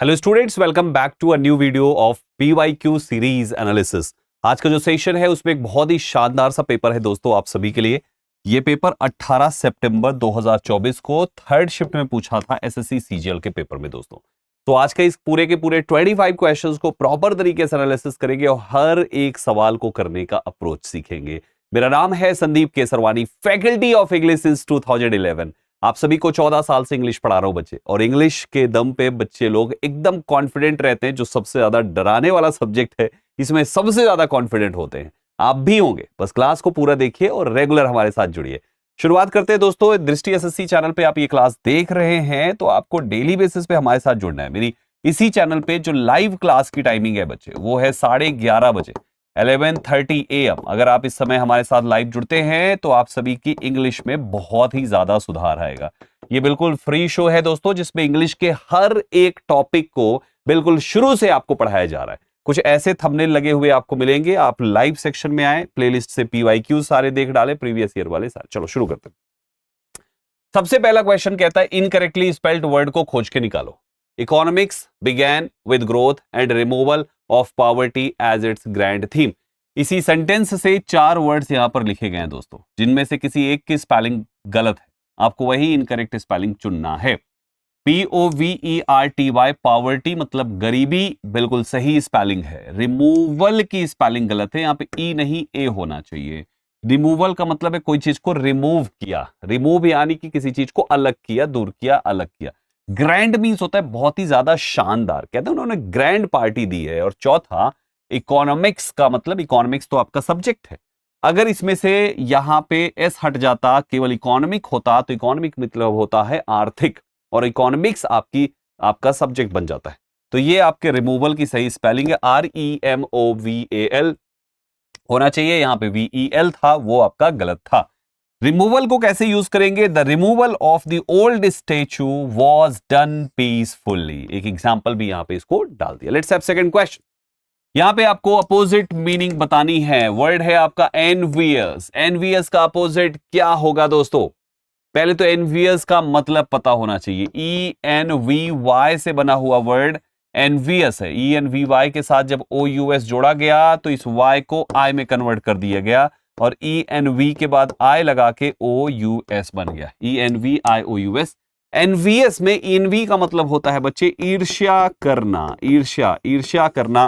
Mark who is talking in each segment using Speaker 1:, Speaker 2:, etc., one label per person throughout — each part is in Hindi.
Speaker 1: Hello students, welcome back to a new video of PYQ series analysis. आज का जो सेशन है उसमें एक बहुत ही शानदार सा पेपर है दोस्तों आप सभी के लिए। ये पेपर 18 सितंबर 2024 को थर्ड शिफ्ट में पूछा था एसएससी सीजीएल के पेपर में दोस्तों। तो आज के इस पूरे के पूरे 25 क्वेश्चंस को प्रॉपर तरीके से एनालिसिस करेंगे और हर एक सवाल को करने का अप्रोच सीखेंगे। मेरा नाम है Sandeep Kesarwani, faculty of English since 2011। आप सभी को 14 साल से इंग्लिश पढ़ा रहा हूं बच्चे, और इंग्लिश के दम पे बच्चे लोग एकदम कॉन्फिडेंट रहते हैं। जो सबसे ज्यादा डराने वाला सब्जेक्ट है, इसमें सबसे ज्यादा कॉन्फिडेंट होते हैं। आप भी होंगे, बस क्लास को पूरा देखिए और रेगुलर हमारे साथ जुड़िए। शुरुआत करते हैं दोस्तों। दृष्टि एसएससी चैनल पे आप ये क्लास देख रहे हैं तो आपको डेली बेसिस पे हमारे साथ जुड़ना है। मेरी इसी चैनल पे जो लाइव क्लास की टाइमिंग है बच्चे, वो है 11:30 बजे 11:30 AM। अगर आप इस समय हमारे साथ लाइव जुड़ते हैं तो आप सभी की इंग्लिश में बहुत ही ज्यादा सुधार आएगा। ये बिल्कुल फ्री शो है दोस्तों, जिसमें इंग्लिश के हर एक टॉपिक को बिल्कुल शुरू से आपको पढ़ाया जा रहा है। कुछ ऐसे थंबनेल लगे हुए आपको मिलेंगे। आप लाइव सेक्शन में आए, प्लेलिस्ट से पीवाईक्यू सारे देख डाले, प्रीवियस ईयर वाले सारे। चलो शुरू करते हैं। सबसे पहला क्वेश्चन कहता है इनकरेक्टली स्पेल्ड वर्ड को खोज के निकालो। Economics began with growth and removal of poverty as its grand theme. इसी सेंटेंस से 4 वर्ड्स यहां पर लिखे गए हैं दोस्तों, जिनमें से किसी एक की स्पेलिंग गलत है। आपको वही इनकरेक्ट स्पेलिंग चुनना है। POVERTY, पॉवर्टी मतलब गरीबी, बिल्कुल सही स्पेलिंग है। रिमूवल की स्पेलिंग गलत है, यहां पे ई नहीं ए होना चाहिए। रिमूवल का मतलब है कोई चीज को रिमूव किया। रिमूव यानी कि किसी चीज को अलग किया, दूर किया, अलग किया। ग्रैंड मीन्स होता है बहुत ही ज्यादा शानदार, कहते हैं उन्होंने ग्रैंड पार्टी दी है। और चौथा इकोनॉमिक्स का मतलब, इकोनॉमिक्स तो आपका सब्जेक्ट है। अगर इसमें से यहां पे एस हट जाता, केवल इकोनॉमिक होता, तो इकोनॉमिक मतलब होता है आर्थिक, और इकोनॉमिक्स आपका सब्जेक्ट बन जाता है। तो ये आपके रिमूवल की सही स्पेलिंग है, REMOVAL होना चाहिए। यहां पे VEL था, वो आपका गलत था। रिमूवल को कैसे यूज करेंगे? The removal of the old statue was done peacefully. एक एग्जाम्पल भी यहां पे इसको डाल दिया। Let's have second question. यहां पे आपको अपोजिट मीनिंग बतानी है। वर्ड है आपका एनवियस। एनवियस का अपोजिट क्या होगा दोस्तों? पहले तो एनवियस का मतलब पता होना चाहिए। ENVY से बना हुआ वर्ड एनवियस है। ENVY के साथ जब OUS जोड़ा गया तो इस Y को I में कन्वर्ट कर दिया गया, और ENV के बाद I लगा के OUS बन गया। ENVIOUS। एनवियस में ENV का मतलब होता है बच्चे ईर्ष्या करना। ईर्ष्या करना,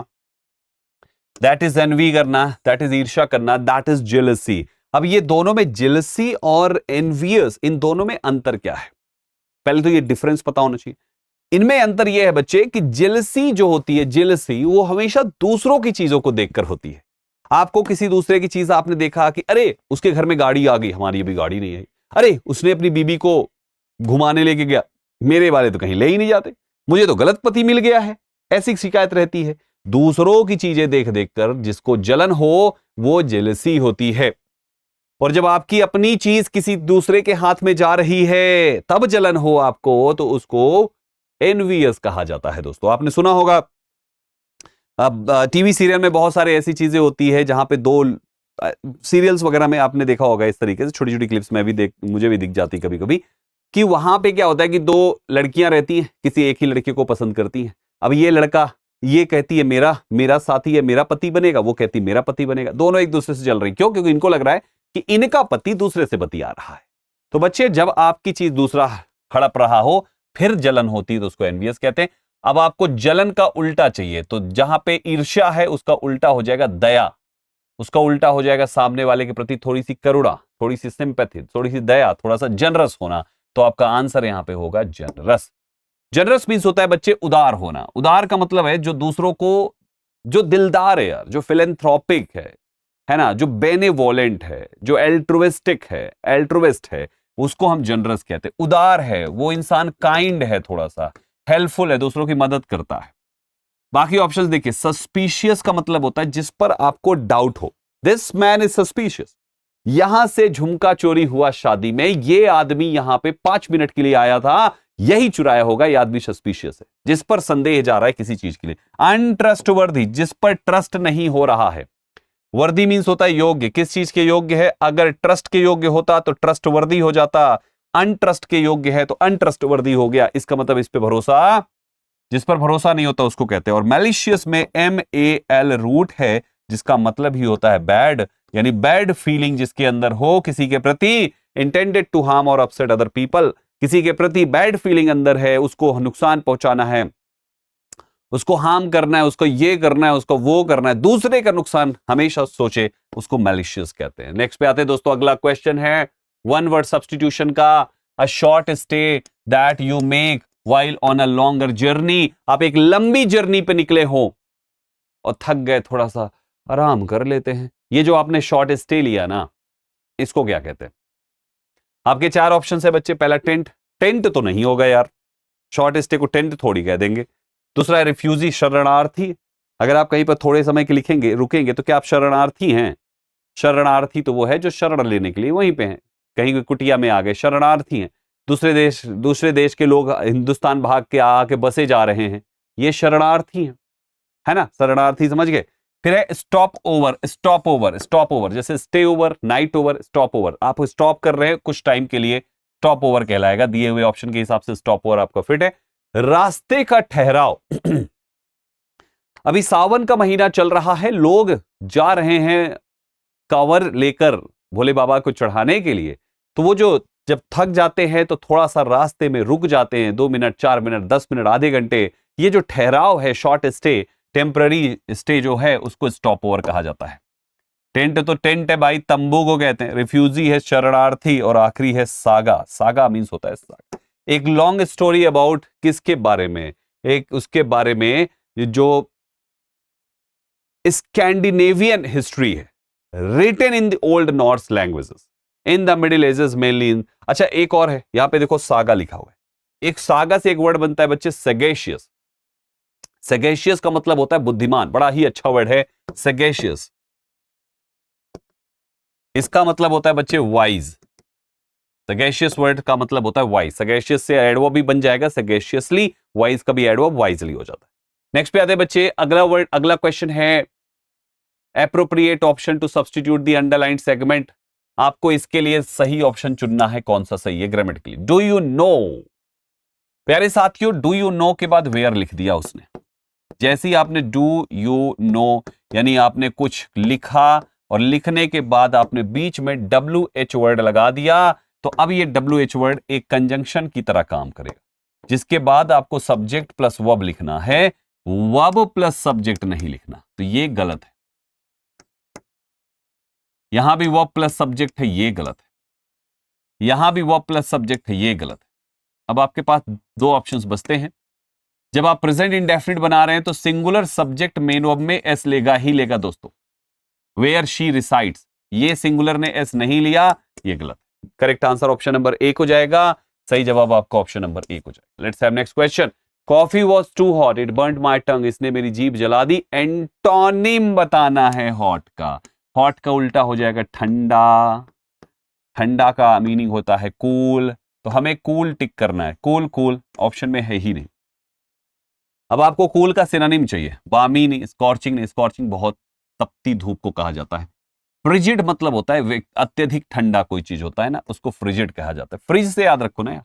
Speaker 1: दैट इज एनवी करना, दैट इज ईर्ष्या करना, दैट इज जेलसी। अब ये दोनों में जेलसी और एनवियस, इन दोनों में अंतर क्या है? पहले तो ये डिफरेंस पता होना चाहिए। इनमें अंतर यह है बच्चे कि जेलसी जो होती है, जेलसी वो हमेशा दूसरों की चीजों को देखकर होती है। आपको किसी दूसरे की चीज आपने देखा कि अरे उसके घर में गाड़ी आ गई, हमारी अभी गाड़ी नहीं आई। अरे उसने अपनी बीबी को घुमाने लेके गया, मेरे वाले तो कहीं ले ही नहीं जाते, मुझे तो गलत पति मिल गया है। ऐसी शिकायत रहती है। दूसरों की चीजें देख देखकर जिसको जलन हो वो जेलसी होती है। और जब आपकी अपनी चीज किसी दूसरे के हाथ में जा रही है तब जलन हो आपको, तो उसको एनवियस कहा जाता है दोस्तों। आपने सुना होगा, अब टीवी सीरियल में बहुत सारे ऐसी चीजें होती है जहां पे दो सीरियल्स वगैरह में आपने देखा होगा इस तरीके से, छोटी छोटी क्लिप्स में भी मुझे भी दिख जाती कभी कभी, कि वहां पे क्या होता है कि 2 लड़कियां रहती हैं, किसी एक ही लड़के को पसंद करती हैं। अब ये लड़का ये कहती है मेरा साथी है, मेरा पति बनेगा, वो कहती मेरा पति बनेगा। दोनों एक दूसरे से जल रही, क्यों? क्योंकि इनको लग रहा है कि इनका पति दूसरे से बतिया रहा है। तो बच्चे, जब आपकी चीज दूसरा हड़प रहा हो फिर जलन होती है तो उसको एनवियस कहते हैं। अब आपको जलन का उल्टा चाहिए, तो जहां पे ईर्ष्या है उसका उल्टा हो जाएगा दया, उसका उल्टा हो जाएगा सामने वाले के प्रति थोड़ी सी करुणा, थोड़ी सी सिंपैथी, थोड़ी सी दया, थोड़ा सा जनरस होना। तो आपका आंसर यहां पे होगा जनरस। जनरस मीन्स होता है बच्चे उदार होना। उदार का मतलब है जो दूसरों को, जो दिलदार है यार, जो फिलेंथ्रोपिक है ना, जो बेनेवोलेंट है, जो एल्ट्रुइस्टिक है, एल्ट्रुइस्ट है, उसको हम जनरस कहते हैं। उदार है वो इंसान, काइंड है, थोड़ा सा हेल्पफुल है, दूसरों की मदद करता है। बाकी ऑप्शंस देखिए। सस्पिशियस का मतलब होता है जिस पर आपको डाउट हो। This man is suspicious. यहां से झुमका चोरी हुआ शादी में, ये आदमी यहां पे 5 मिनट के लिए आया था, यही चुराया होगा, ये आदमी सस्पिशियस है, जिस पर संदेह जा रहा है किसी चीज के लिए। अनट्रस्टवर्दी, जिस पर ट्रस्ट नहीं हो रहा है। वर्दी मीन्स होता है योग्य, किस चीज के योग्य है? अगर ट्रस्ट के योग्य होता तो ट्रस्ट वर्दी हो जाता, अनट्रस्ट के योग्य है तो अनट्रस्ट वर्दी हो गया। इसका मतलब इस पे भरोसा जिस पर भरोसा नहीं होता उसको कहते हैं। और मैलिशियस में MAL रूट है, जिसका मतलब ही होता है बैड, यानी बैड फीलिंग जिसके अंदर हो किसी के प्रति, इंटेंडेड टू हार्म और अपसेट अदर पीपल, किसी के प्रति बैड फीलिंग अंदर है, उसको नुकसान पहुंचाना है, उसको हार्म करना है, उसको ये करना है, उसको वो करना है, दूसरे का नुकसान हमेशा सोचे, उसको मैलिशियस कहते हैं। नेक्स्ट पे आते हैं दोस्तों, अगला क्वेश्चन है वन वर्ड सब्स्टिट्यूशन का। A short stay that you make while on a longer journey. आप एक लंबी जर्नी पे निकले हो और थक गए, थोड़ा सा आराम कर लेते हैं, ये जो आपने शॉर्ट स्टे लिया ना, इसको क्या कहते हैं? आपके चार ऑप्शन है बच्चे। पहला टेंट, टेंट तो नहीं होगा यार, शॉर्ट स्टे को टेंट थोड़ी कह देंगे। दूसरा है रिफ्यूजी, शरणार्थी। अगर आप कहीं पर थोड़े समय के लिखेंगे रुकेंगे तो क्या आप शरणार्थी हैं? शरणार्थी तो वो है जो शरण लेने के लिए वहीं पे हैं, कहीं कुटिया में आ गए, शरणार्थी हैं। दूसरे देश के लोग हिंदुस्तान भाग के आके बसे जा रहे हैं, ये शरणार्थी हैं, है ना? शरणार्थी समझ गए। फिर है stop over, stop over, stop over, जैसे stay over, night over, stop over. आप स्टॉप कर रहे हैं कुछ टाइम के लिए, स्टॉप ओवर कहलाएगा। दिए हुए ऑप्शन के हिसाब से स्टॉप ओवर आपका फिट है। रास्ते का ठहराव, अभी सावन का महीना चल रहा है, लोग जा रहे हैं कांवर लेकर भोले बाबा को चढ़ाने के लिए, तो वो जो जब थक जाते हैं तो थोड़ा सा रास्ते में रुक जाते हैं, 2 मिनट, 4 मिनट, 10 मिनट, आधे घंटे, ये जो ठहराव है, शॉर्ट स्टे, टेम्पररी स्टे जो है, उसको स्टॉप ओवर कहा जाता है। टेंट तो टेंट है भाई, तंबू को कहते हैं। रिफ्यूजी है शरणार्थी, और आखिरी है सागा। सागा मीन्स होता है सागा। एक लॉन्ग स्टोरी अबाउट किसके बारे में? एक उसके बारे में जो स्कैंडिनेवियन हिस्ट्री है, written in the Old Norse languages in the Middle Ages mainly in. अच्छा एक और है, यहां पे देखो सागा लिखा हुआ है। एक सागा से एक वर्ड बनता है बच्चे, सगेशियस। सगेशियस का मतलब होता है बुद्धिमान, बड़ा ही अच्छा वर्ड है सगेशियस। इसका मतलब होता है बच्चे वाइज। सगेशियस वर्ड का मतलब होता है वाइज। सगेशियस से एडवर्ब भी बन जाएगा सगेशियसली, वाइज का भी एडवर्ब वाइजली हो जाता है। नेक्स्ट पे आते हैं बच्चे, अगला वर्ड, अगला क्वेश्चन है appropriate option to substitute the underlined segment. आपको इसके लिए सही ऑप्शन चुनना है, कौन सा सही है ग्रामेटिकली। डू यू नो, प्यारे साथियों, डू यू नो के बाद वेयर लिख दिया उसने। जैसे ही आपने डू यू नो यानी आपने कुछ लिखा और लिखने के बाद आपने बीच में WH वर्ड लगा दिया, तो अब ये WH वर्ड एक कंजंक्शन की तरह काम करेगा, जिसके बाद आपको सब्जेक्ट प्लस वर्ब लिखना है, वर्ब प्लस सब्जेक्ट नहीं लिखना। तो ये गलत है। यहां भी वर्ब प्लस सब्जेक्ट है, ये गलत है। यहां भी वर्ब प्लस सब्जेक्ट है, ये गलत है। अब आपके पास दो ऑप्शंस बचते हैं। जब आप प्रेजेंट इंडेफिनिट बना रहे हैं तो सिंगुलर सब्जेक्ट मेन वर्ब में एस लेगा ही लेगा दोस्तों। वेयर शी रिसाइड्स, ये सिंगुलर ने एस नहीं लिया, ये गलत। करेक्ट आंसर ऑप्शन नंबर 1 हो जाएगा। सही जवाब आपका ऑप्शन नंबर 1 हो जाएगा। Let's have next question. Coffee was too hot, it burned my tongue, इसने मेरी जीभ जला दी। एंटोनिम बताना है हॉट का। हॉट का उल्टा हो जाएगा ठंडा। ठंडा का मीनिंग होता है कूल, तो हमें कूल टिक करना है। कूल, कूल ऑप्शन में है ही नहीं। अब आपको कूल का सिनोनिम चाहिए। बामी नहीं, स्कॉर्चिंग नहीं, स्कॉर्चिंग बहुत तपती धूप को कहा जाता है। फ्रिजिड मतलब होता है अत्यधिक ठंडा कोई चीज होता है ना, उसको फ्रिजिड कहा जाता है। फ्रिज से याद रखो ना यार,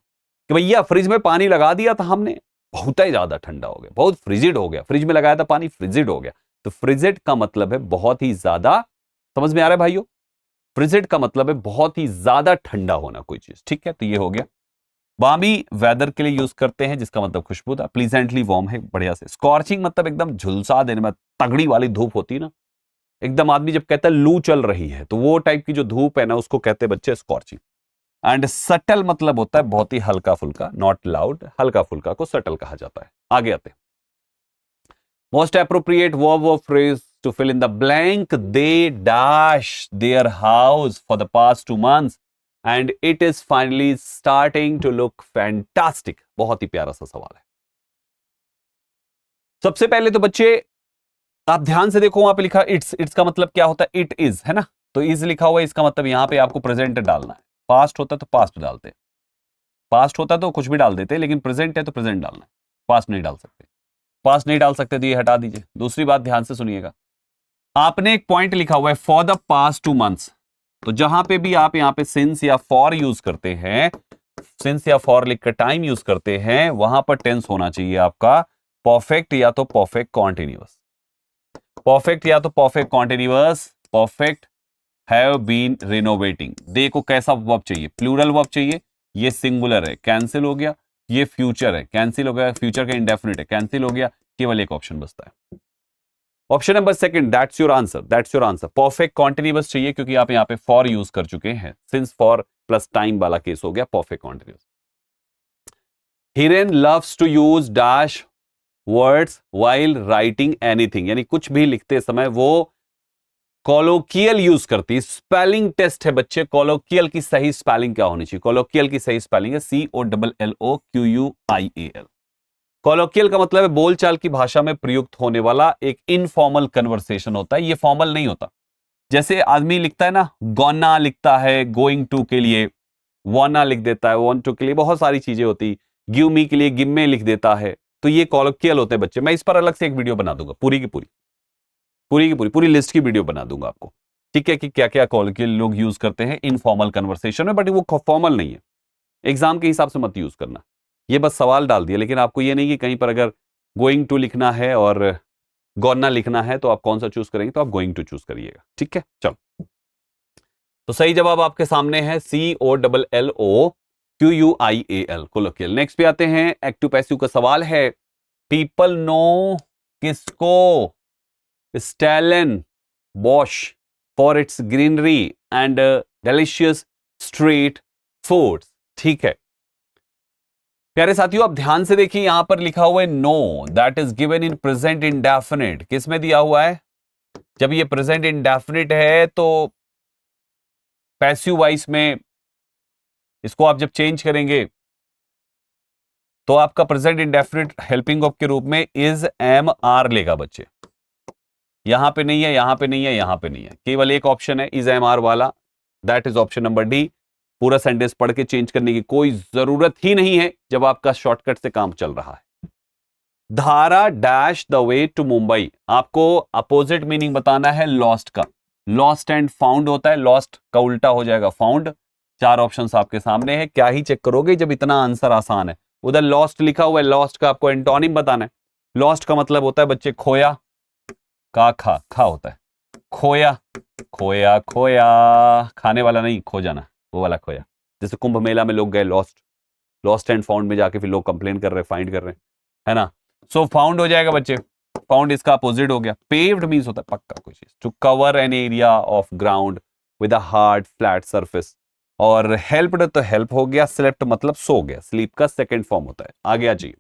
Speaker 1: कि भैया फ्रिज में पानी लगा दिया था हमने, बहुत ही ज्यादा ठंडा हो गया, बहुत फ्रिजिड हो गया। फ्रिज में लगाया था पानी, फ्रिजिड हो गया। तो फ्रिजिड का मतलब है बहुत ही ज्यादा, समझ में आ रहा है भाइयों? फ्रिजिड का मतलब है बहुत ही ज्यादा ठंडा होना कोई चीज, ठीक है? तो ये हो गया। बामी वेदर के लिए यूज करते हैं, जिसका मतलब खुशबूदार, प्लीजेंटली वार्म है, बढ़िया से। स्कॉर्चिंग मतलब एकदम झुलसा देने में, तगड़ी वाली धूप होती है ना, एकदम आदमी जब कहता है लू चल रही है, तो वो टाइप की जो धूप है ना, उसको कहते हैं बच्चे स्कॉर्चिंग। एंड सटल मतलब होता है बहुत ही हल्का फुल्का, नॉट लाउड। हल्का फुल्का को सटल कहा जाता है। आगे आते हैं। मोस्ट एप्रोप्रिएट वर्ब और phrase to fill in the blank, they dash their house for the past 2 months and it is finally starting to look fantastic. बहुत ही प्यारा सा सवाल है। सबसे पहले तो बच्चे आप ध्यान से देखो, वहां पे लिखा इट्स। इट्स का मतलब क्या होता है? इट इज, है ना? तो इज लिखा हुआ है, इसका मतलब यहां पे आपको प्रेजेंट डालना है। पास्ट होता तो पास्ट डालते, पास्ट होता तो कुछ भी डाल देते, लेकिन प्रेजेंट है तो प्रेजेंट डालना है, पास्ट नहीं डाल सकते। पास्ट नहीं डाल सकते तो ये हटा दीजिए। दूसरी बात ध्यान से सुनिएगा, आपने एक पॉइंट लिखा हुआ है फॉर द पास्ट 2 months, तो जहां पे भी आप यहां पे सिंस या फॉर यूज करते हैं, सिंस या फॉर लिखकर टाइम यूज करते हैं, वहां पर टेंस होना चाहिए आपका परफेक्ट या तो परफेक्ट कॉन्टिन्यूअस, परफेक्ट या तो perfect continuous, perfect have been renovating. देखो कैसा वर्ब चाहिए, प्लूरल वर्ब चाहिए, ये सिंगुलर है, कैंसिल हो गया, ये फ्यूचर है, कैंसिल हो गया, फ्यूचर का इंडेफिनिट है, कैंसिल हो गया, केवल एक ऑप्शन बचता है, option number second, that's your answer, that's your answer. Perfect continuous चाहिए क्योंकि आप यहाँ पे फॉर यूज कर चुके हैं, सिंस फॉर प्लस टाइम वाला केस हो गया, perfect continuous. Hiren loves to use dash words while writing anything, यानी कुछ भी लिखते समय वो कॉलोकियल यूज करती है। स्पेलिंग टेस्ट है बच्चे, कॉलोकियल की सही स्पेलिंग क्या होनी चाहिए? कॉलोकियल की सही स्पेलिंग है COLLOQUIAL। कॉलोकियल का मतलब है बोलचाल की भाषा में प्रयुक्त होने वाला एक इनफॉर्मल कन्वर्सेशन होता है, ये फॉर्मल नहीं होता। जैसे आदमी लिखता है ना, गोना लिखता है गोइंग टू के लिए, वाना लिख देता है वांट टू के लिए, बहुत सारी चीजें होती, गिव मी के लिए गिव में लिख देता है, तो ये कॉलोकियल होते हैं बच्चे। मैं इस पर अलग से एक वीडियो बना दूंगा, पूरी की पूरी लिस्ट की वीडियो बना दूंगा आपको, ठीक है, कि क्या क्या कॉलोकियल लोग यूज करते हैं इनफॉर्मल कन्वर्सेशन में, बट वो फॉर्मल नहीं है, एग्जाम के हिसाब से मत यूज करना। ये बस सवाल डाल दिया, लेकिन आपको ये नहीं कि कहीं पर अगर गोइंग टू लिखना है और गोना लिखना है तो आप कौन सा चूज करेंगे, तो आप गोइंग टू चूज करिएगा, ठीक है। चलो, तो सही जवाब आपके सामने है COLLOQUIAL, कोलोकियल। नेक्स्ट पे आते हैं, एक्टिव पैसिव का सवाल है, पीपल नो किसको Stalin Bosch for its greenery and delicious street foods, ठीक है। प्यारे साथियों, आप ध्यान से देखिए, यहां पर लिखा हुआ है no, that is given in present indefinite. किस में दिया हुआ है? जब ये प्रेजेंट इंडेफिनिट है तो पैसिव वॉइस में इसको आप जब चेंज करेंगे तो आपका प्रेजेंट इंडेफिनिट हेल्पिंग ऑफ के रूप में इज एम आर लेगा बच्चे। यहां पे नहीं है, यहां पे नहीं है, यहां पे नहीं है, केवल एक ऑप्शन है इज एम आर वाला, that is option number D. पूरा सेंटेंस पढ़ के चेंज करने की कोई जरूरत ही नहीं है जब आपका शॉर्टकट से काम चल रहा है। Dhara dash the way to Mumbai, आपको अपोजिट मीनिंग बताना है लॉस्ट का। लॉस्ट एंड फाउंड होता है, लॉस्ट का उल्टा हो जाएगा फाउंड। 4 ऑप्शंस आपके सामने है, क्या ही चेक करोगे जब इतना आंसर आसान है। उधर लॉस्ट लिखा हुआ है, लॉस्ट का आपको एंटोनिम बताना है। लॉस्ट का मतलब होता है बच्चे खोया, का खा होता है, खोया खोया खोया, खाने वाला नहीं, खो जाना, वो वाला खोया। जैसे कुंभ मेला में लोग गए लॉस्ट एंड फाउंड में जाके फिर लोग कंप्लेन कर रहे हैं, फाइंड कर रहे हैं, है ना। सो फाउंड हो जाएगा बच्चे, फाउंड इसका अपोजिट हो गया। पेव्ड मींस होता है पक्का कोई चीज, to cover an area of ground with a hard flat surface. और हेल्प्ड तो हेल्प हो गया, स्लेप्ट मतलब सो गया, स्लीप का सेकंड फॉर्म होता है। आगे आ जाइए,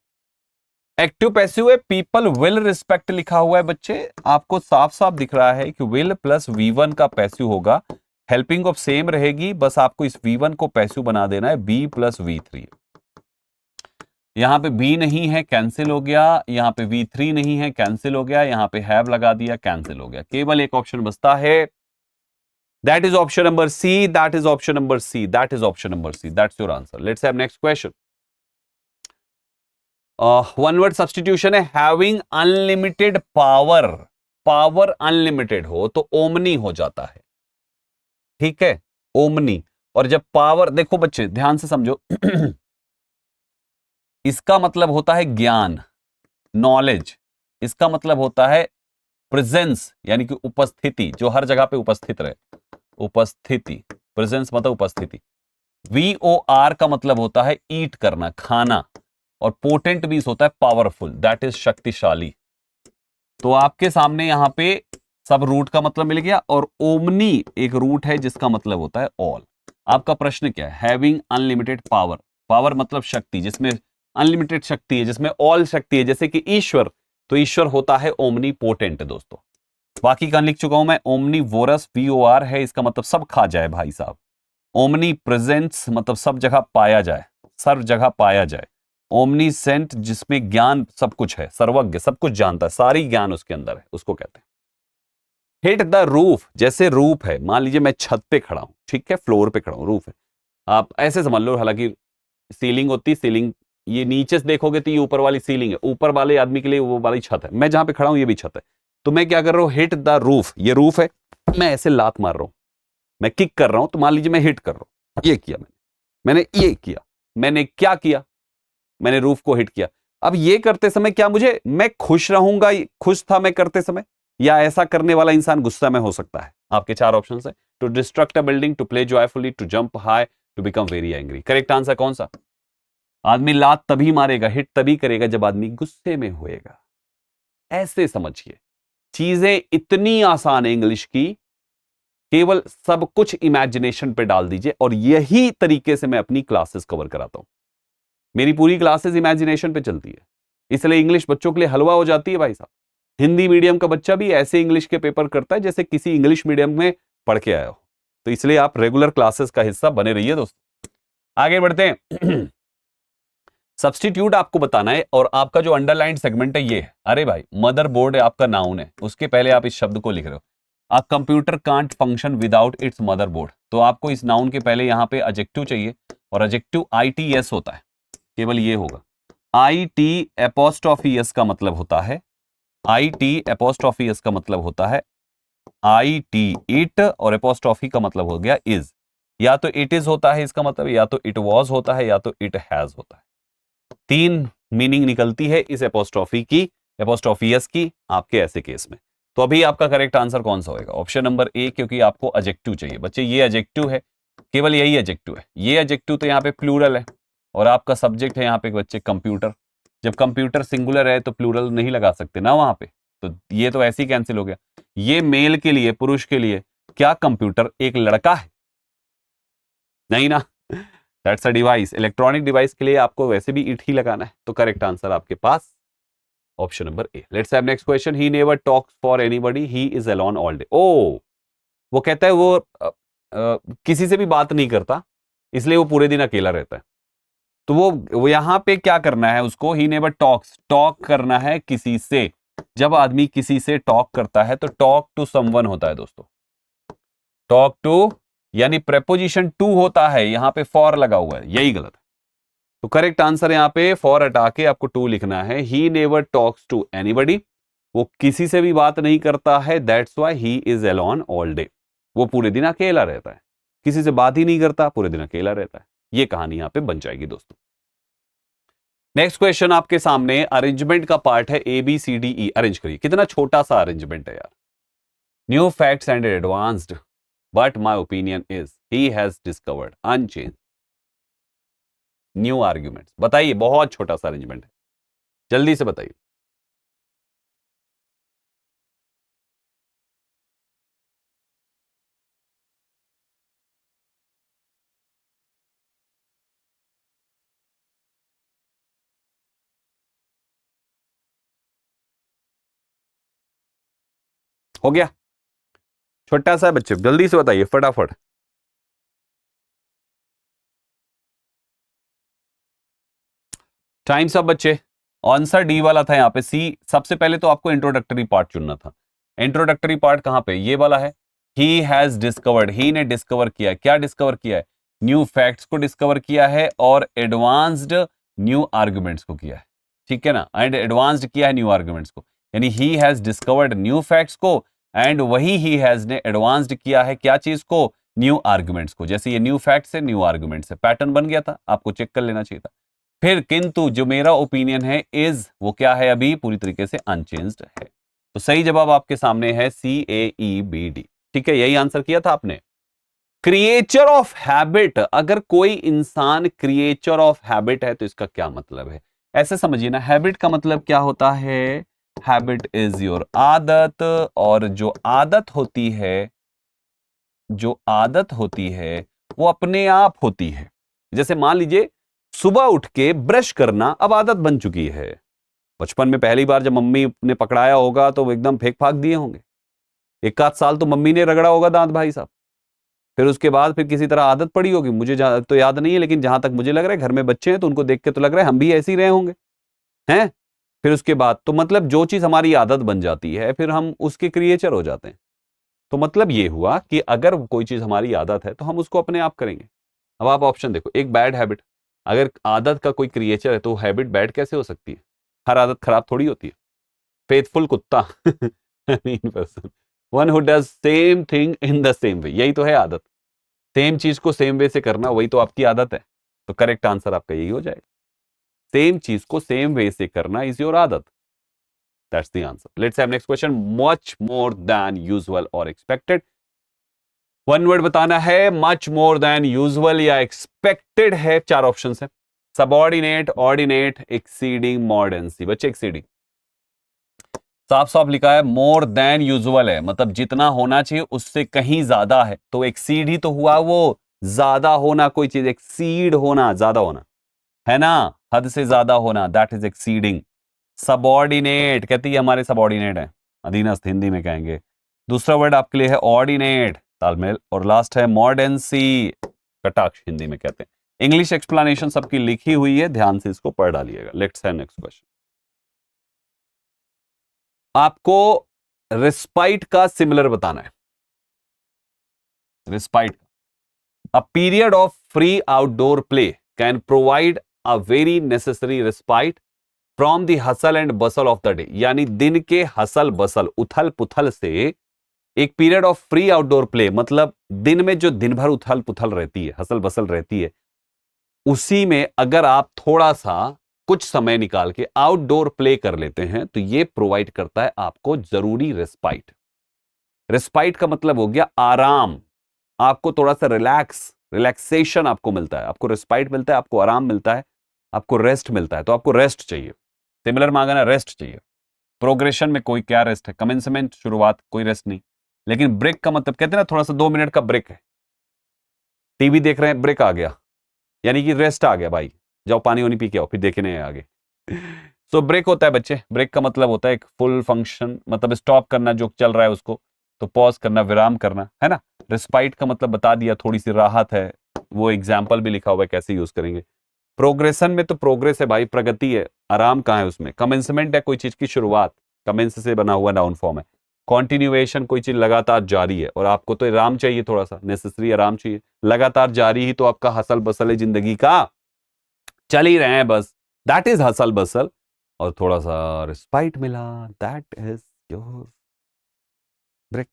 Speaker 1: एक्टिव पैसिव है, पीपल विल रिस्पेक्ट लिखा हुआ है बच्चे, आपको साफ साफ दिख रहा है कि विल प्लस V1 का पैसिव होगा, हेल्पिंग ऑफ सेम रहेगी, बस आपको इस V1 को पैसिव बना देना है, B प्लस V3। यहां पे B नहीं है, कैंसिल हो गया, यहां पे V3 नहीं है, कैंसिल हो गया, यहां पे हैव लगा दिया, कैंसिल हो गया, केवल एक ऑप्शन बचता है, that is option number C, that is option number C, that is option number C, that's your answer. Let's have next question. One word substitution है, having unlimited power. Power unlimited हो तो ओमनी हो जाता है, ठीक है, ओमनी। और जब पावर, देखो बच्चे ध्यान से समझो इसका मतलब होता है ज्ञान, नॉलेज। इसका मतलब होता है प्रेजेंस, यानी कि उपस्थिति, जो हर जगह पे उपस्थित रहे, उपस्थिति। प्रेजेंस मतलब उपस्थिति। VOR का मतलब होता है ईट करना, खाना। और पोटेंट भी होता है पावरफुल, दैट इज शक्तिशाली। तो आपके सामने यहां पे सब रूट का मतलब मिल गया, और ओमनी एक रूट है जिसका मतलब होता है ऑल। आपका प्रश्न क्या है? हैविंग अनलिमिटेड पावर, पावर मतलब शक्ति, जिसमें अनलिमिटेड शक्ति है, जिसमें ऑल शक्ति है, जैसे कि ईश्वर, तो ईश्वर होता है ओमनी पोटेंट दोस्तों। बाकी का लिख चुका हूं मैं, ओमनी वोरस VOR है, इसका मतलब सब खा जाए भाई साहब। ओमनी प्रेजेंस मतलब सब जगह पाया जाए, सर्व जगह पाया जाए। ओमनीसेंट जिसमें ज्ञान सब कुछ है, सर्वज्ञ, सब कुछ जानता है, सारी ज्ञान उसके अंदर है, उसको कहते हैं। हिट द रूफ, जैसे रूफ है, मान लीजिए मैं छत पे खड़ा हूं, ठीक है, फ्लोर पे खड़ा हूं, रूफ है, आप ऐसे समझ लो, हालांकि सीलिंग होती, सीलिंग ये नीचे से देखोगे तो ये ऊपर वाली सीलिंग है, ऊपर वाले आदमी के लिए वो वाली छत है, मैं जहां पे खड़ा हूं ये भी छत है। तो मैं क्या कर रहा हूं? हिट द रूफ, ये रूफ है, मैं ऐसे लात मार रहा हूं, मैं किक कर रहा हूं, तो मान लीजिए मैं हिट कर रहा हूं, ये किया मैंने ये किया, मैंने क्या किया? मैंने रूफ को हिट किया। अब ये करते समय क्या मैं खुश रहूंगा, खुश था मैं करते समय, या ऐसा करने वाला इंसान गुस्सा में हो सकता है? आपके चार ऑप्शन है, to destruct a building, to play joyfully, to jump high, to become very angry. Correct answer कौन सा? आदमी लात तभी मारेगा, हिट तभी करेगा जब आदमी गुस्से में होएगा। ऐसे समझिए, चीजें इतनी आसान है इंग्लिश की, केवल सब कुछ इमेजिनेशन पे डाल दीजिए, और यही तरीके से मैं अपनी क्लासेस कवर कराता हूं। मेरी पूरी क्लासेस इमेजिनेशन पे चलती है, इसलिए इंग्लिश बच्चों के लिए हलवा हो जाती है भाई साहब। हिंदी मीडियम का बच्चा भी ऐसे इंग्लिश के पेपर करता है जैसे किसी इंग्लिश मीडियम में पढ़ के आया हो। तो इसलिए आप रेगुलर क्लासेस का हिस्सा बने रहिए दोस्तों। आगे बढ़ते हैं। सब्स्टिट्यूट आपको बताना है, और आपका जो अंडरलाइन सेगमेंट है ये है। अरे भाई, मदरबोर्ड आपका नाउन है, उसके पहले आप इस शब्द को लिख रहे हो। A computer can't function without its motherboard, तो आपको इस नाउन के पहले यहां पे एडजेक्टिव चाहिए, और एडजेक्टिव ITS होता है, केवल ये होगा। IT' का मतलब होता है, IT' का मतलब होता है IT इट, और एपोस्ट्रॉफी का मतलब हो गया इज। या तो इट इज होता है इसका मतलब, या तो इट वॉज होता है, या तो इट हैज होता है। तीन मीनिंग निकलती है इस एपोस्ट्रॉफियस की आपके ऐसे केस में। तो अभी आपका करेक्ट आंसर कौन सा होगा? ऑप्शन नंबर ए, क्योंकि आपको एडजेक्टिव चाहिए। बच्चे ये एडजेक्टिव है, केवल यही एडजेक्टिव है। ये एडजेक्टिव तो यहाँ पे प्लूरल है, और आपका सब्जेक्ट है यहाँ पे बच्चे कंप्यूटर। जब कंप्यूटर सिंगुलर है तो प्लूरल नहीं लगा सकते ना वहां पे, तो ये तो ऐसे ही कैंसिल हो गया। ये मेल के लिए, पुरुष के लिए, क्या कंप्यूटर एक लड़का है? नहीं ना, that's a device. Electronic device के लिए आपको वैसे भी इट ही लगाना है। तो करेक्ट आंसर आपके पास option number A. Let's have next question. He never talks for anybody, he is alone all day. ओ, वो कहता है वो किसी से भी बात नहीं करता, इसलिए वो पूरे दिन अकेला रहता है। तो वो यहां पे क्या करना है उसको? ही नेवर टॉक्स, टॉक करना है किसी से। जब आदमी किसी से टॉक करता है तो टॉक टू समवन होता है दोस्तों। टॉक टू यानी प्रेपोजिशन टू होता है, यहां पे फॉर लगा हुआ है, यही गलत है। तो करेक्ट आंसर यहां पे फॉर हटा के आपको टू लिखना है। He never talks to anybody, वो किसी से भी बात नहीं करता है, that's why he is alone all day. वो पूरे दिन अकेला रहता है, किसी से बात ही नहीं करता, पूरे दिन अकेला रहता है। ये कहानी यहां पे बन जाएगी दोस्तों। नेक्स्ट क्वेश्चन आपके सामने अरेंजमेंट का पार्ट है, ABCDE। अरेंज करिए। कितना छोटा सा अरेंजमेंट है यार। New facts and advanced, but my opinion is he has discovered unchanged new arguments. बताइए, बहुत छोटा सा अरेंजमेंट है, जल्दी से बताइए। हो गया? छोटा सा बच्चे, जल्दी से बताइए फटाफट। टाइम्स ऑफ बच्चे। आंसर डी वाला था यहाँ पे, सी। सबसे पहले तो आपको इंट्रोडक्टरी पार्ट चुनना था। इंट्रोडक्टरी पार्ट कहां पे? ये वाला है। ही हैज डिस्कवर्ड, ही ने डिस्कवर किया। क्या डिस्कवर किया है? न्यू फैक्ट्स को डिस्कवर किया है, और एडवांस्ड न्यू आर्ग्यूमेंट्स को किया है। ठीक है ना? एंड एडवांस्ड किया है न्यू आर्ग्यूमेंट्स को, यानी ही हैज डिस्कवर्ड न्यू फैक्ट्स को, एंड वही ही हैज ने एडवांस्ड किया है क्या चीज को? न्यू आर्ग्यूमेंट्स को। जैसे ये न्यू फैक्ट्स है, न्यू आर्ग्यूमेंट्स है, पैटर्न बन गया था, आपको चेक कर लेना चाहिए था। फिर किंतु जो मेरा ओपिनियन है इज, वो क्या है? अभी पूरी तरीके से अनचेंज्ड है। तो सही जवाब आपके सामने है CAEBD। ठीक है, यही आंसर किया था आपने। क्रिएचर ऑफ हैबिट, अगर कोई इंसान क्रिएचर ऑफ हैबिट है तो इसका क्या मतलब है? ऐसे समझिए ना, हैबिट का मतलब क्या होता है? हैबिट इज योर आदत, और जो आदत होती है, जो आदत होती है वो अपने आप होती है। जैसे मान लीजिए सुबह उठ के ब्रश करना अब आदत बन चुकी है। बचपन में पहली बार जब मम्मी ने पकड़ाया होगा तो वो एकदम फेंक फाक दिए होंगे। एक आध साल तो मम्मी ने रगड़ा होगा दांत भाई साहब। फिर उसके बाद फिर किसी तरह आदत पड़ी होगी, मुझे तो याद नहीं है, लेकिन जहां तक मुझे लग रहा है, घर में बच्चे हैं तो उनको देख के तो लग रहा है हम भी ऐसे ही रहे होंगे, हैं? फिर उसके बाद तो मतलब जो चीज हमारी आदत बन जाती है फिर हम उसके क्रिएचर हो जाते हैं। तो मतलब ये हुआ कि अगर कोई चीज हमारी आदत है तो हम उसको अपने आप करेंगे। अब आप ऑप्शन देखो, एक बैड हैबिट, अगर आदत का कोई क्रिएचर है तो हैबिट बैड कैसे हो सकती है? हर आदत खराब थोड़ी होती है। फेथफुल कुत्ता, mean person, one who does same thing in the same way, यही तो है आदत। सेम चीज को सेम वे से करना, वही तो आपकी आदत है। तो करेक्ट आंसर आपका यही हो जाएगा। सेम चीज को सेम वे से करना इज योर आदत. That's the answer. Let's have next question. Much more than usual और एक्सपेक्टेड. वन वर्ड बताना है. मच मोर देन यूजुअल या एक्सपेक्टेड है. चार ऑप्शन है. Subordinate, ordinate, exceeding, modern. बच्चे एक्सीडिंग साफ साफ लिखा है. मोर देन यूजुअल है मतलब जितना होना चाहिए उससे कहीं ज्यादा है. तो एक्सीड ही तो हुआ, वो ज्यादा होना, कोई चीज एक्सीड होना, ज्यादा होना है ना, हद से ज्यादा होना, दैट इज एक्सीडिंग. सबऑर्डिनेट कहती है हमारे सबऑर्डिनेट है, अधीनस्थ हिंदी में कहेंगे. दूसरा वर्ड आपके लिए है ऑर्डिनेट, तालमेल. और लास्ट है मॉडर्नसी, कटाक्ष हिंदी में कहते हैं. इंग्लिश एक्सप्लेनेशन सबकी लिखी हुई है, ध्यान से इसको पढ़ डालिएगा. Let's have next question. आपको रिस्पाइट का सिमिलर बताना है. Respite, a period of free outdoor play can provide a very necessary respite from the hustle and Bansal of the day. यानी दिन के हसल बसल, उथल पुथल से एक period of free outdoor play, मतलब दिन में जो दिन भर उथल पुथल रहती है, हसल बसल रहती है, उसी में अगर आप थोड़ा सा कुछ समय निकाल के आउटडोर प्ले कर लेते हैं तो ये प्रोवाइड करता है आपको जरूरी रिस्पाइट. रिस्पाइट का मतलब हो गया आराम. आपको थोड़ा सा रिलैक्सेशन आपको मिलता है, आपको रिस्पाइट मिलता है, आपको आराम मिलता है, आपको रेस्ट मिलता है. तो आपको रेस्ट चाहिए. सिमिलर मांगना, रेस्ट चाहिए. प्रोग्रेशन में कोई क्या रेस्ट है, कमेंसमेंट शुरुआत, कोई रेस्ट नहीं. लेकिन ब्रेक का मतलब कहते हैं ना थोड़ा सा 2 मिनट का ब्रेक है. टीवी देख रहे हैं, ब्रेक आ गया, यानी कि रेस्ट आ गया भाई, जाओ पानी वानी पी के आओ, फिर देखने आगे. सो ब्रेक होता है बच्चे. ब्रेक का मतलब होता है एक फुल फंक्शन, मतलब स्टॉप करना जो चल रहा है उसको, तो पॉज करना, विराम करना, है ना. रिस्पाइट का मतलब बता दिया, थोड़ी सी राहत है, वो एग्जाम्पल भी लिखा हुआ है कैसे यूज करेंगे. प्रोग्रेशन में तो प्रोग्रेस है भाई, प्रगति है, आराम कहाँ है उसमें. कमेंसमेंट है कोई चीज की शुरुआत, कमेंस से बना हुआ नाउन फॉर्म है. कॉन्टिन्यूएशन कोई चीज लगातार जारी है, और आपको तो आराम चाहिए, थोड़ा सा नेसेसरी आराम चाहिए. लगातार जारी ही तो आपका हसल बसल है जिंदगी का, चल ही रहे हैं बस, दैट इज हसल बसल. और थोड़ा सा रिस्पाइट मिला, दैट इज योर ब्रेक.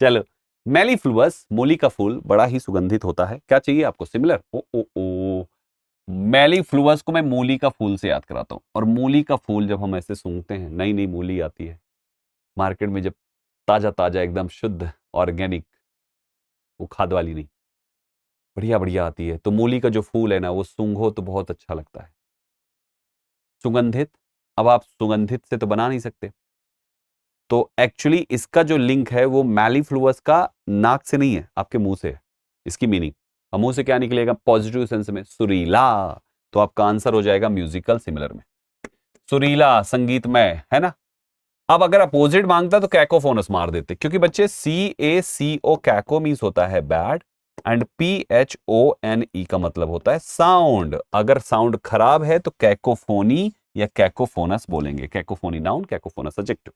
Speaker 1: चलो. मेलीफ्लुअस, मूली का फूल, बड़ा ही सुगंधित होता है. क्या चाहिए आपको, सिमिलर. ओ ओ ओ, मेलीफ्लुअस को मैं मूली का फूल से याद कराता हूं. और मूली का फूल जब हम ऐसे सूंघते हैं, नई नई मूली आती है मार्केट में, जब ताजा ताजा एकदम शुद्ध ऑर्गेनिक, वो खाद वाली नहीं, बढ़िया बढ़िया आती है, तो मूली का जो फूल है ना, वो सूंघो तो बहुत अच्छा लगता है. सुगंधित. अब आप सुगंधित से तो बना नहीं सकते, तो एक्चुअली इसका जो लिंक है वो मेलीफ्लुअस का नाक से नहीं है, आपके मुंह से है. इसकी मीनिंग, अब मुंह से क्या निकलेगा, पॉजिटिव सेंस में, सुरीला. तो आपका आंसर हो जाएगा म्यूजिकल, सिमिलर में. सुरीला, संगीतमय, है ना. अब अगर अपोजिट मांगता तो कैकोफोनस मार देते, क्योंकि बच्चे CACO कैको मीन्स होता है बैड, एंड PHONE का मतलब होता है साउंड. अगर साउंड खराब है तो कैकोफोनी या कैकोफोनस बोलेंगे. Cacophony noun, cacophonous adjective.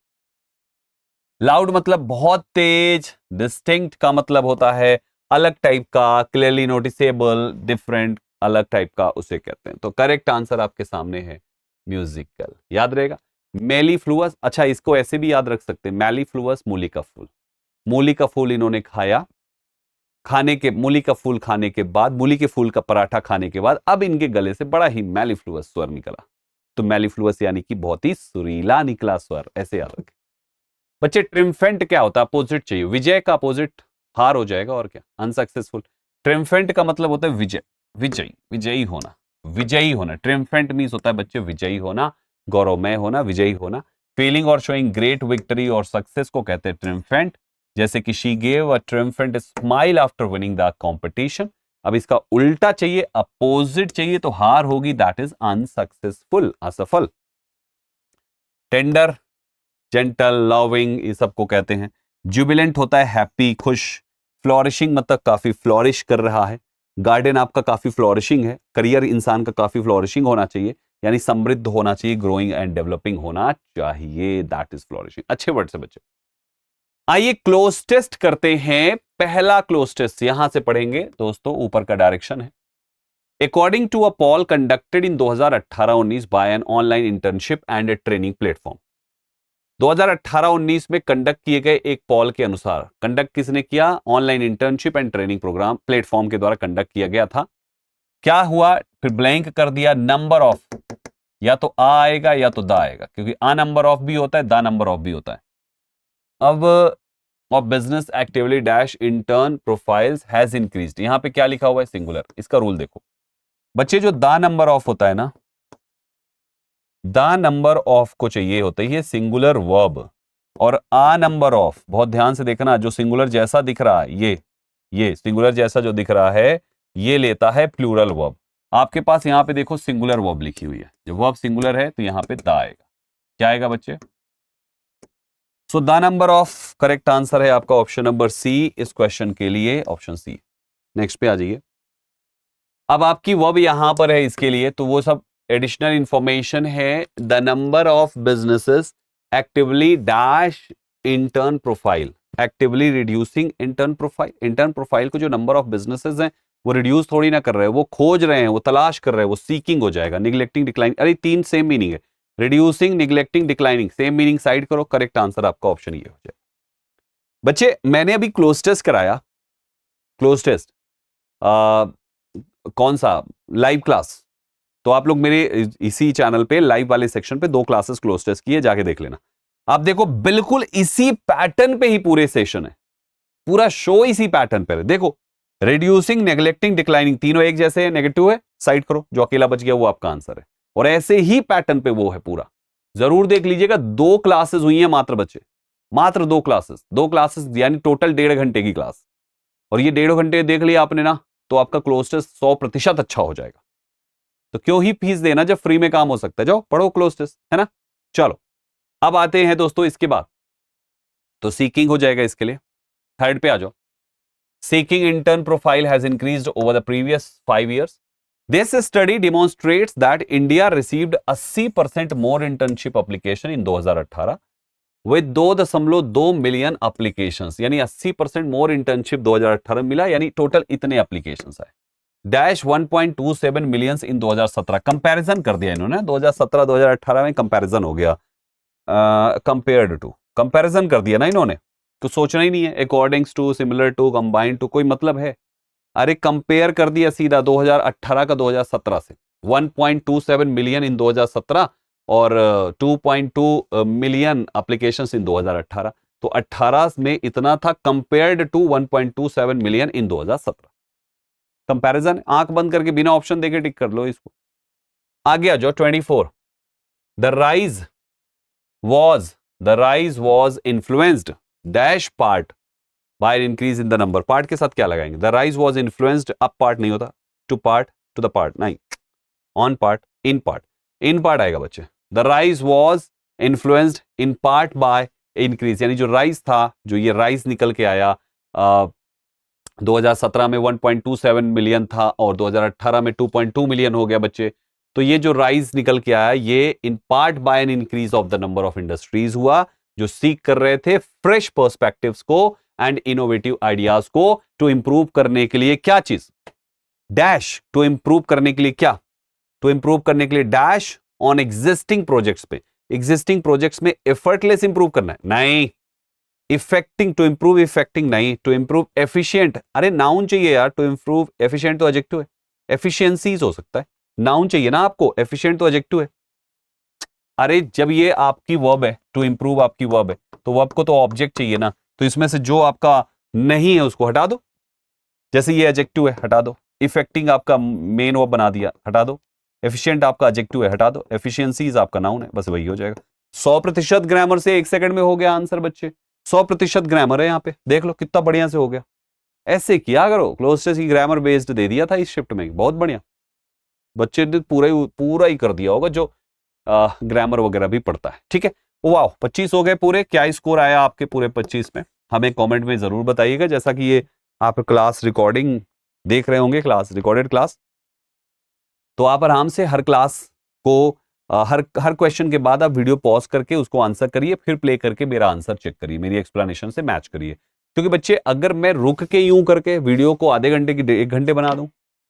Speaker 1: Loud मतलब बहुत तेज. डिस्टिंक्ट का मतलब होता है अलग टाइप का, क्लियरली नोटिसेबल, डिफरेंट, अलग टाइप का, उसे कहते हैं. तो करेक्ट आंसर आपके सामने है म्यूजिकल. याद रहेगा. मेलीफ्लुअस, अच्छा इसको ऐसे भी याद रख सकते हैं, मेलीफ्लुअस मूली का फूल. मूली का फूल इन्होंने खाया, खाने के, मूली का फूल खाने के बाद, मूली के फूल का पराठा खाने के बाद, अब इनके गले से बड़ा ही मेलीफ्लुअस स्वर निकला. तो मेलीफ्लुअस यानी कि बहुत ही सुरीला निकला स्वर, ऐसे याद रखें बच्चे. ट्रिम्फेंट क्या होता है, अपोजिट चाहिए. विजय का अपोजिट हार हो जाएगा, और क्या, अनसक्सेसफुल. ट्रिम्फेंट का मतलब होता है विजय, विजयी, विजयी होना, विजयी होना. ट्रिम्फेंट मीन्स होता है बच्चे विजयी होना, गौरवमय होना, विजयी होना. फीलिंग और शोइंग ग्रेट विक्ट्री और सक्सेस को कहते हैं ट्रिम्फेंट. जैसे कि she gave a triumphant smile after winning the competition. अब इसका उल्टा चाहिए, अपोजिट चाहिए, तो हार होगी, दैट इज अनसक्सेसफुल, असफल. टेंडर, जेंटल, लविंग, ये सबको कहते हैं. जुबिलेंट होता है हैप्पी, खुश. फ्लोरिशिंग मतलब काफी फ्लोरिश कर रहा है. गार्डन आपका काफी फ्लोरिशिंग है. करियर इंसान का काफी फ्लोरिशिंग होना चाहिए, यानी समृद्ध होना चाहिए, ग्रोइंग एंड डेवलपिंग होना चाहिए, दैट इज फ्लोरिशिंग. अच्छे वर्ड से बच्चे. आइए क्लोज टेस्ट करते हैं. पहला क्लोज टेस्ट यहां से पढ़ेंगे दोस्तों, ऊपर का डायरेक्शन है. According to a poll conducted in 2018-19 by an online internship and a training platform. 2018-19 में कंडक्ट किए गए एक पॉल के अनुसार, कंडक्ट किसने किया, online internship and training program platform के द्वारा कंडक्ट किया गया था. क्या हुआ, फिर ब्लैंक कर दिया नंबर ऑफ, या तो आ आएगा या तो दा आएगा, क्योंकि आ नंबर ऑफ भी होता है, दा नंबर ऑफ भी होता है। अब of business actively dash intern profiles has increased, यहां पे क्या लिखा हुआ है? सिंगुलर। इसका रूल देखो बच्चे, जो दा नंबर ऑफ होता है ना, दा नंबर ऑफ को चाहिए होता है सिंगुलर वर्ब, और आ नंबर ऑफ, बहुत ध्यान से देखना, जो सिंगुलर जैसा दिख रहा है ये सिंगुलर जैसा जो दिख रहा है ये लेता है प्लूरल वर्ब। आपके पास यहां पे देखो सिंगुलर वर्ब लिखी हुई है, जब वर्ब सिंगुलर है तो यहां पे दा आएगा। क्या आएगा बच्चे? So the number of correct answer है आपका ऑप्शन नंबर सी इस क्वेश्चन के लिए, ऑप्शन सी। नेक्स्ट पे आ जाइए। अब आपकी वर्ब यहां पर है इसके लिए, तो वो सब एडिशनल इंफॉर्मेशन है। The number of businesses actively dash intern profile, actively reducing intern profile. Intern profile को जो नंबर ऑफ बिजनेसेस हैं वो रिड्यूस थोड़ी ना कर रहे हैं, वो खोज रहे हैं, वो तलाश कर रहे हैं, वो सीकिंग हो जाएगा। निग्लेक्टिंग डिक्लाइनिंग, अरे तीन सेम मीनिंग है, reducing neglecting declining, same meaning side करो, करेक्ट आंसर आपका ऑप्शन ये हो जाए। बच्चे मैंने अभी क्लोज टेस्ट कराया, क्लोज टेस्ट कौन सा? Live class. तो आप लोग मेरे इसी चैनल पे लाइव वाले सेक्शन पे 2 क्लासेस क्लोज टेस्ट किए, जाके देख लेना। आप देखो बिल्कुल इसी पैटर्न पे ही पूरे सेशन है, पूरा शो इसी पैटर्न पे है। देखो रिड्यूसिंग नेग्लेक्टिंग डिक्लाइनिंग तीनों एक जैसे है, नेगेटिव है, साइड करो, जो अकेला बच गया वो आपका आंसर है। और ऐसे ही पैटर्न पे वो है पूरा, जरूर देख लीजिएगा। 2 क्लासेस हुई हैं मात्र बच्चे, मात्र 2 क्लासेस, 2 क्लासेस यानी टोटल 1.5 घंटे की क्लास। और ये 1.5 घंटे देख लिया आपने ना, तो आपका क्लोज टेस्ट 100% अच्छा हो जाएगा। तो क्यों ही फीस देना जब फ्री में काम हो सकता है? जाओ पढ़ो क्लोज टेस्ट, है ना। चलो अब आते हैं दोस्तों इसके बाद, तो सीकिंग हो जाएगा इसके लिए। थर्ड पे आ जाओ। Seeking intern profile has increased over the previous 5 years. This study demonstrates that India received 80% more internship application in 2018 with 2.2 million applications, यानी 80% मोर इंटर्नशिप 2018 मिला, यानी टोटल इतने एप्लीकेशंस आए। डैश 1.27 मिलियंस इन 2017, कंपैरिजन कर दिया इन्होंने, 2017 2018 में कंपैरिजन हो गया, कंपेयर्ड टू, कंपैरिजन कर दिया ना इन्होंने, तो सोचना ही नहीं है accordings to, similar to, combined to, कोई मतलब है? अरे कंपेयर कर दिया सीधा 2018 का 2017 से। 1.27 मिलियन इन 2017 और 2.2 मिलियन एप्लीकेशंस इन 2018, तो 18 में इतना था compared to 1.27 million in 2017। Comparison, आंख बंद करके बिना ऑप्शन देके टिक कर लो इसको। आगे आ जाओ 24। The rise was influenced dash part by increase in the number. Part के साथ क्या लगाएंगे? द राइज वॉज इन्फ्लुएंस्ड, अब पार्ट नहीं होता, to part, to the part नहीं, on part, in part, in part आएगा बच्चे। The rise was influenced in part by increase, यानी जो राइज था, जो ये राइज निकल के आया 2017 में 1.27 मिलियन था और 2018 में 2.2 मिलियन हो गया बच्चे। तो ये जो राइज निकल के आया ये इन part bye an increase of the number of industries हुआ, जो सीख कर रहे थे फ्रेश पर्सपेक्टिव्स को एंड इनोवेटिव आइडियाज को टू इंप्रूव करने के लिए। क्या चीज? डैश टू इंप्रूव करने के लिए, क्या टू इंप्रूव करने के लिए? डैश ऑन एग्जिस्टिंग प्रोजेक्ट्स पे, एग्जिस्टिंग प्रोजेक्ट्स में एफर्टलेस इंप्रूव करना है, नहीं इफेक्टिंग, टू इंप्रूव इफेक्टिंग नहीं, टू इंप्रूव एफिशिएंट, अरे नाउन चाहिए यार, टू इंप्रूव एफिशिएंट तो एडजेक्टिव है, एफिशिएंसीज हो सकता है, नाउन चाहिए ना आपको, एफिशिएंट तो एडजेक्टिव है। अरे जब ये आपकी वर्ब है, टू इंप्रूव आपकी वर्ब है, तो वर्ब को तो ऑब्जेक्ट चाहिए ना, तो इसमें से जो आपका नहीं है उसको हटा दो, जैसे ये एडजेक्टिव है हटा दो, इफेक्टिंग आपका मेन वर्ब बना दिया हटा दो, एफिशिएंट आपका एडजेक्टिव है हटा दो, एफिशिएंसीज आपका नाउन है, बस वही हो जाएगा। 100% ग्रामर से 1 सेकंड में हो गया आंसर बच्चे, 100% ग्रामर है यहाँ पे, देख लो कितना बढ़िया से हो गया। ऐसे किया करो, क्लोज टेस्ट की ग्रामर बेस्ड दे दिया था इस शिफ्ट में, बहुत बढ़िया, बच्चे ने पूरा ही कर दिया होगा जो ग्रामर वगैरह भी पढ़ता है। ठीक है, वाह 25 हो गए पूरे। क्या स्कोर आया आपके पूरे 25 में, हमें कमेंट में जरूर बताइएगा। जैसा कि ये आप क्लास रिकॉर्डिंग देख रहे होंगे, क्लास रिकॉर्डेड क्लास, तो आप आराम से हर क्लास को हर क्वेश्चन के बाद आप वीडियो पॉज करके उसको आंसर करिए, फिर प्ले करके मेरा आंसर चेक करिए, मेरी एक्सप्लेनेशन से मैच करिए। क्योंकि बच्चे अगर मैं रुक के यूं करके वीडियो को आधे घंटे की 1 घंटे बना दूं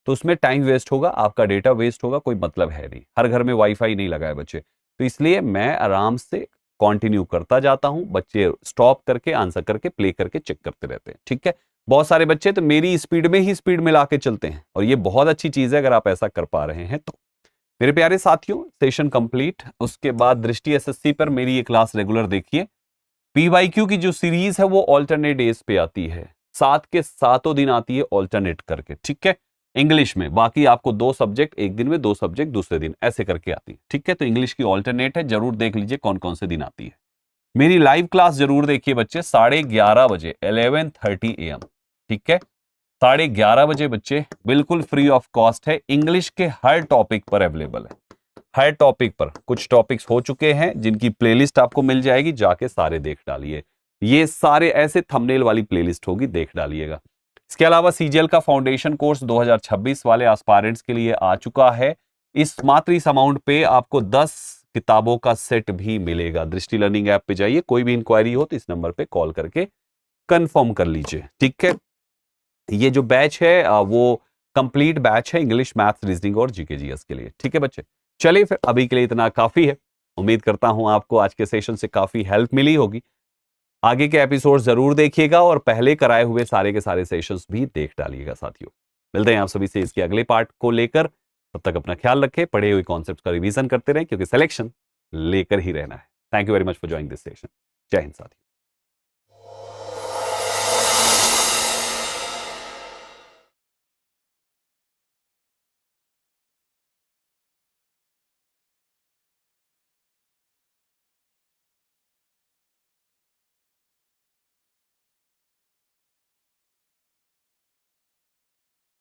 Speaker 1: तो उसमें टाइम वेस्ट होगा, आपका डेटा वेस्ट होगा, कोई मतलब है नहीं। हर घर में वाईफाई नहीं लगा है बच्चे, तो इसलिए मैं आराम से कंटिन्यू करता जाता हूं, बच्चे स्टॉप करके आंसर करके प्ले करके चेक करते रहते हैं। ठीक है, बहुत सारे बच्चे तो मेरी स्पीड में ही स्पीड मिला के चलते हैं और ये बहुत अच्छी चीज है अगर आप ऐसा कर पा रहे हैं तो। मेरे प्यारे साथियों, सेशन कंप्लीट। उसके बाद दृष्टि एसएससी पर मेरी ये क्लास रेगुलर देखिए। पीवाईक्यू की जो सीरीज है वो ऑल्टरनेट डेज पे आती है, 7 के 7 दिन आती है ऑल्टरनेट करके। ठीक है, इंग्लिश में बाकी आपको 2 सब्जेक्ट एक दिन में, 2 सब्जेक्ट दूसरे दिन, ऐसे करके आती है। ठीक है, तो इंग्लिश की ऑल्टरनेट है, जरूर देख लीजिए कौन कौन से दिन आती है। मेरी लाइव क्लास जरूर देखिए बच्चे, 11:30 बजे 11:30 AM। ठीक है, 11:30 बजे बच्चे, बिल्कुल फ्री ऑफ कॉस्ट है, इंग्लिश के हर टॉपिक पर अवेलेबल है। हर टॉपिक पर, कुछ टॉपिक्स हो चुके हैं जिनकी प्लेलिस्ट आपको मिल जाएगी, जाके सारे देख डालिए। ये सारे ऐसे थंबनेल वाली प्लेलिस्ट होगी, देख डालिएगा। इसके अलावा सीजीएल का फाउंडेशन कोर्स 2026 वाले एस्पायरेंट्स के लिए आ चुका है। इस मात्र इस अमाउंट पे आपको 10 किताबों का सेट भी मिलेगा। दृष्टि लर्निंग ऐप पे जाइए, कोई भी इंक्वायरी हो तो इस नंबर पे कॉल करके कंफर्म कर लीजिए। ठीक है, ये जो बैच है वो कंप्लीट बैच है इंग्लिश, मैथ्स, रीजनिंग और जीके जीएस के लिए। ठीक है बच्चे, चलिए फिर अभी के लिए इतना काफी है। उम्मीद करता हूं आपको आज के सेशन से काफी हेल्प मिली होगी। आगे के एपिसोड जरूर देखिएगा और पहले कराए हुए सारे के सारे सेशंस भी देख डालिएगा साथियों। मिलते हैं आप सभी से इसके अगले पार्ट को लेकर। तब तक अपना ख्याल रखें, पढ़े हुए कॉन्सेप्ट का रिवीजन करते रहें, क्योंकि सिलेक्शन लेकर ही रहना है। Thank you very much for joining this session. जय हिंद साथियों।